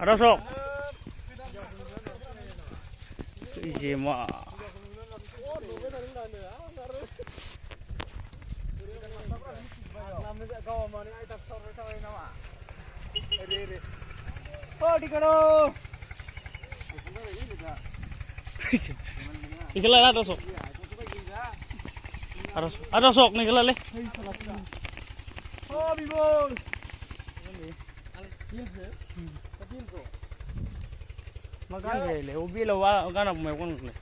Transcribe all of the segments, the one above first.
Ada sok. Ije mah. Oh di kano. Ikhlas ada sok. Ada sok nih ikhlas le. Oh bibol. Makan le, ubi le wa kan apa mau kan le.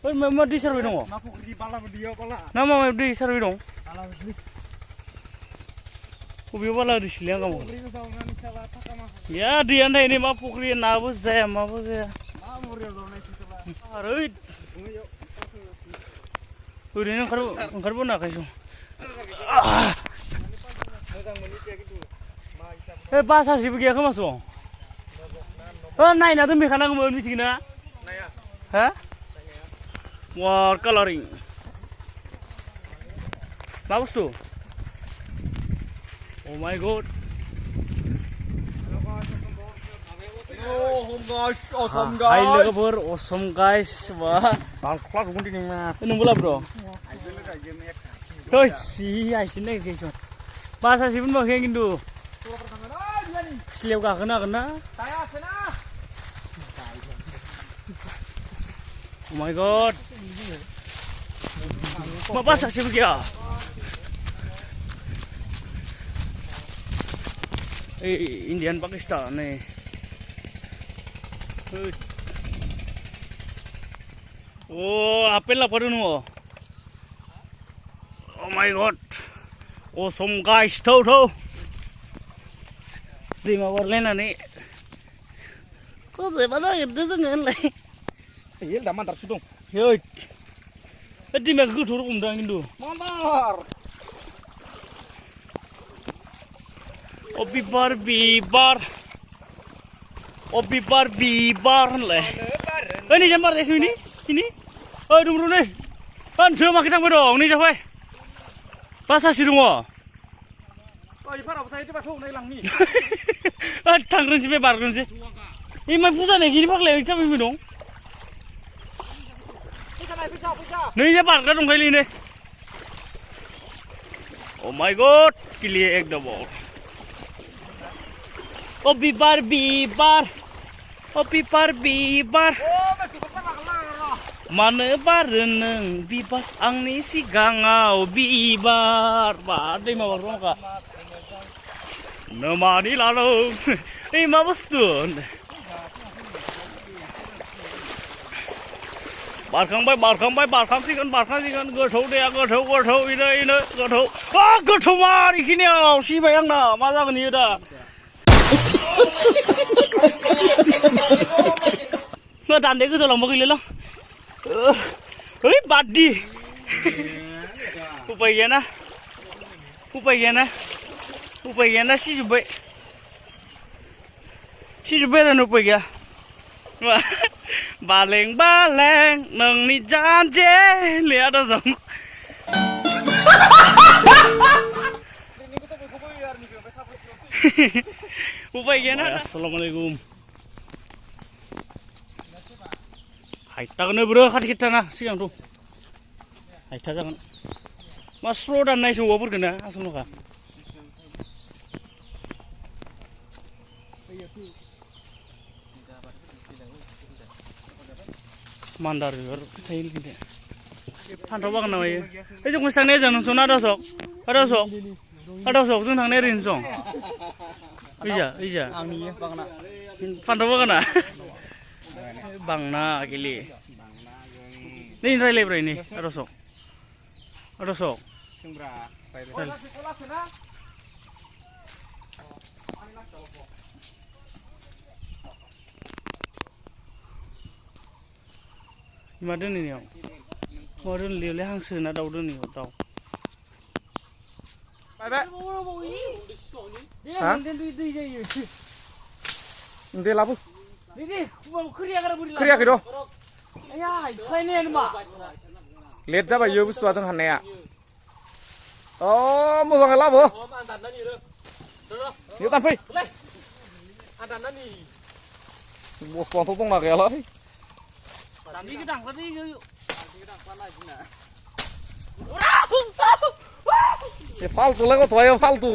Oh mau di servis dong. Mapu di pala dia pala. Nama mau di servis dong. Alah asli. Ubi wala di sini kamu. Ya di anda ini mapu kiri nabu saya. Arit. Udah ini karbo nak kayu. Bahasa sih begitu kamu masuk. Oh naik nanti mereka nak mau meeting na? Hah? War coloring. Bagus tuh. Oh my god. Oh guys, awesome Hai guys. legaber, awesome guys. Wah. Kelas gunting ni mah. Nunggu lah bro. Tuh sih, asyik kayak bahasa sih pun bagian gitu. Seliau kena. Saya sana. Oh my god. Apa saksi begitu? Indian Pakistan nih. Oh, apel lah pada nu. Oh my god. Awesome guys, tahu. Di mana warna nih? Kok sebenarnya itu dengan lagi. Iya, dah mantar sudung. Yoi. Di mana gue turun undang itu? Mantar. Obi bar lah. Ini jambar deh sini. Oh dulu nih. Kan semua kita berdong nih siapa? Bahasa sih dong. Oh, ibarat apa saya itu pasung naik lang ni. Tangkring sih barkring sih. Ini mah pusat nih gini pakai lewat siapa dong? Nih ya barkring dong kali ini. Oh my god, kili ek double. Obi bar. Oh, masih Mana bareng bibar angni si gangau bibar. Badai mah warung ka. Nemani lalu. Ini mah bostun. Barkang sih kan gerthau deh gerthau ini gerthau. Ah gerthau mari kini si bayang na masa gini dah. Nggak tanda ke dalam mobil lah. Badi. Upaya na si jube dan upaya. Baleng nang ni janje lihat dong. Upaya na. Assalamualaikum. Hai tak bro kat kita na siang tuh. Hai tak jangan. Mas rodan naik semua pun kena asal muka. Mandar juga kayak gini. Pantau banget namanya. Jangan sana jangan zona ada sok. Jangan tanya rin song. Iya. Angni ya, bang nak. Pantau banget na. Bang na kili. Ini try lebar ini. Ada sok. Sembra. Maden ini yang. Maden lihat hangsa na daud ini tau. Bye. Hah? Nanti lapu. Ini kriya kara buri. Kriya kido. Ya, ini mah. Lihat siapa yo bus tuasang hane ya. Oh, mau sangat lapu. Yuk tanpa. Ada nih. Bos kontok tong nak ya lah. Tadi gedang tadi yuk. Ya faltu lah kau tuh faltu.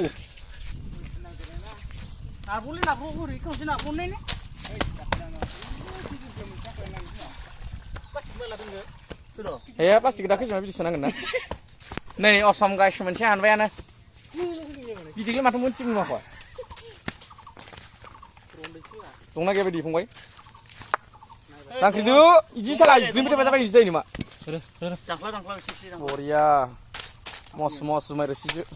Napuli napuli kau sih napuli nih. Ya pasti kita cuma bisa senang kan. Nih awesome guys mencian apa ya? Bidik lima temen cing apa? Tunggu lagi apa di punggai? Tang itu, iji salah, ini macam macam iji ini mak. Tangkla sisi tangkla. Korea, mos sumber sisi.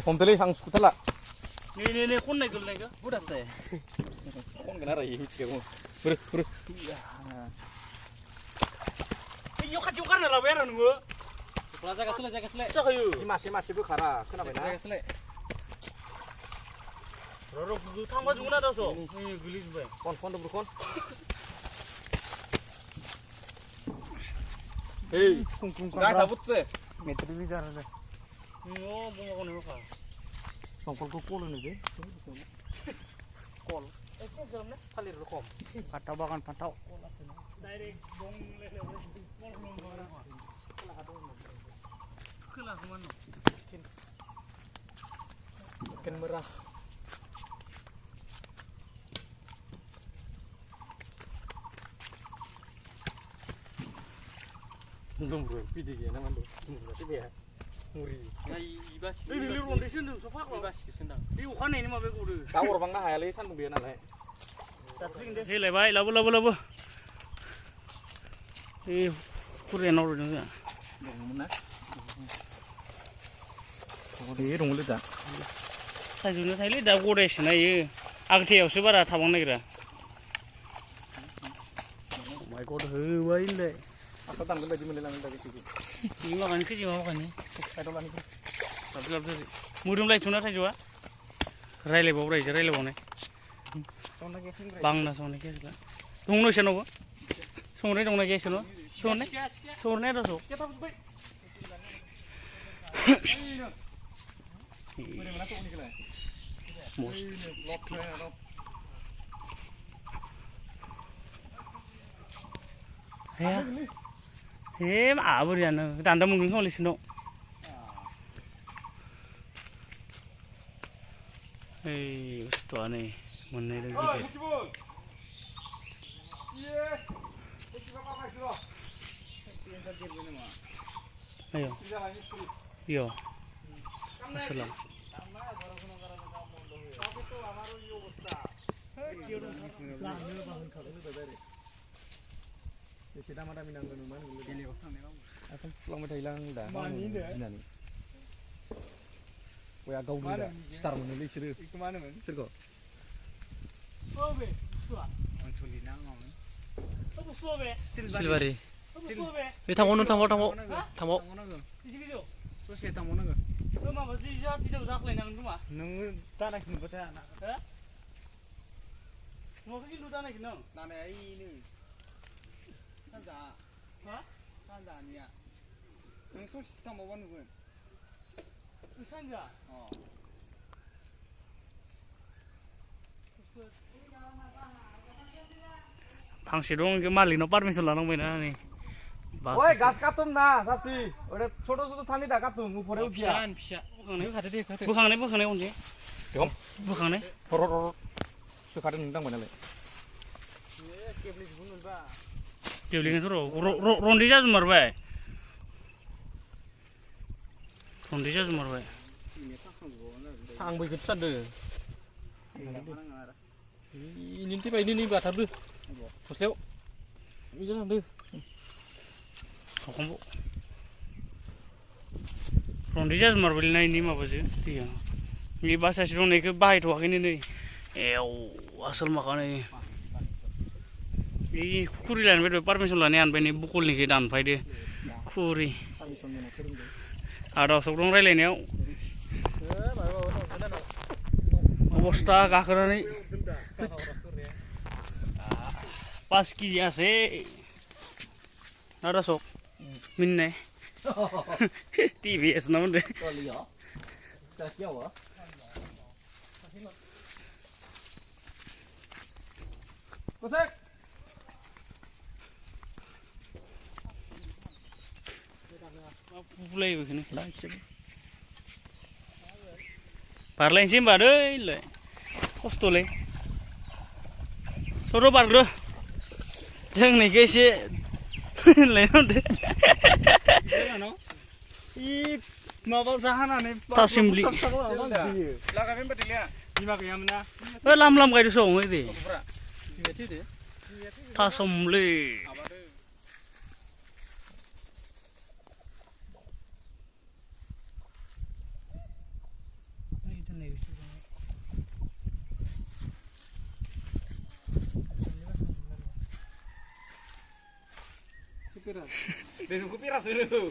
Pom teli sang skuter lah. Nih, kon naik dulu naik. Udah saya. Kon kenapa ya hit kamu? Buru. Iyo kacung lah beran gua. Jaga sele. Cak yuk. Masih berkara. Kenapa ya? Jaga sele. Roro tangga juga ada so. Ini gelis bay. Kon bro. Hei, nggak sabut sih. Meter ini cara deh. Oh, bunga kon ini kah? Songkol kol ini deh. Kol. Cek dalam nih, kalir rekom. Patau bahkan patau. Direct dong lele. Kelah kemana? Ikan merah. Untung bro, pidi ya nama tuh. Berarti ya, muri. Ibas. Ini liru di sini, sofa kok. Ibas kesendang. Di ukan ini mah beku deh. Tahu orang bangga hayal san tuh biar nalai. Si lebay, labu. Kurang orang juga. Mana? Ini rong lidah. Saya lidah goreng sih, agak sih bara tabung negara. Oh my god, hei, deh. Apa tanggal baju melilang dari situ? Ini makan kecil makan nih. Saya dolan itu. Tapi mudum lagi cuna saja. Raile bawa nih. Bang nasi nih kira. Tunggu sih nopo. Sore tunggu lagi sih no. Sore ada so. Ya. Apa dia nih? Tanda mungkin kau lihat no. Itu aneh. Mana lagi gitu. Ayo. Yo. Assalam. Kita mana minang minuman dulu. Atau pulang pada hilang dah. Mani dah. Wah agak udah. Star menulis sih. Kemana men? Sergo. Oh be, suah. Ansuli nang ngomong. Apa suah be? Silvari. Be tanggo. Jadi terus saya tanggo nang. Lu mah masih jahat tidak usah kalian yang rumah. Nung tanah kini betul anak. Hah? Mau pergi lu tanah kini? Tanah ini. Sanda. Hah? Sanda ni ya. Nung sus tanggo mana pun. Sanda. Oh. 방시동 그 말리 너 빠르면서 나랑 보이나 니. Woi, gas katung na, sasi. Udah छोटो थानी dah katung, upore ukia. 피샤. 부강네 언제? Kom. 부강네. Ror. Sekarang nendang mana le? Kevling itu rondi aja cuma berapa? Rondi aja cuma berapa? Ang begitu saja. Ini tiba ini batar deh. Terus ini jangan deh. Kamu rondi aja cuma beli ini mah baju. Iya. Ini bahasa sih nih ke bahaya tuh ini nih. Asal makan ini. Ini kurilan betul permission lah nih an ini bukul nih kita an deh. Kuri. Ada seorang rela nih. Bosta kakak nih. Pas kiji ase. Ada sok. Minne. TVS namun deh. Kosek. Fulai begini. Parlain sih mbak deh, le. Kosto le. Soro pargro. Jangan nih guys sih. Lenon deh. I mabal sahana nih. Tasim beli. Lah kami berdiri ya. Lima kaya mana? Lam kayak song itu. Tasim beli. Dengan kopi rasa dulu.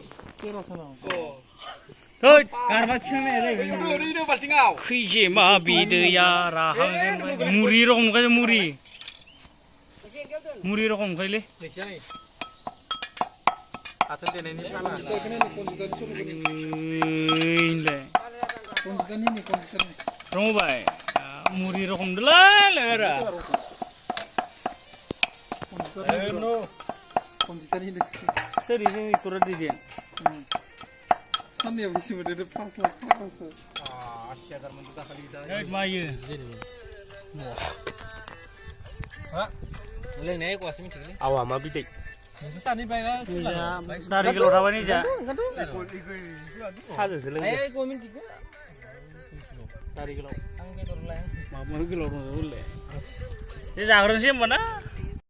Hei, Karbat sini deh. Ini paling ngau. kiji mah bide ya rahang muri rokom kaje muri. Muri rokom kali. Atau tiada ini kalah. Ile. Konsisten ini konsisten. Romo bay. Muri rokom delal era. Konsisten ini. Seri sini turun di jen. Sana ya bisa berdiri pas lah pas. Asyik agar menjuta kali saya. Hei, maju. Boleh naik kuas ini sini. Awam abi dek. Susah nih bayar. Dari kilo rawan ini ja. Satu seleng. Ayo aku minta juga. Dari kilo. Angge turun lah. Mau kilo dulu. Ini jangan sih mana?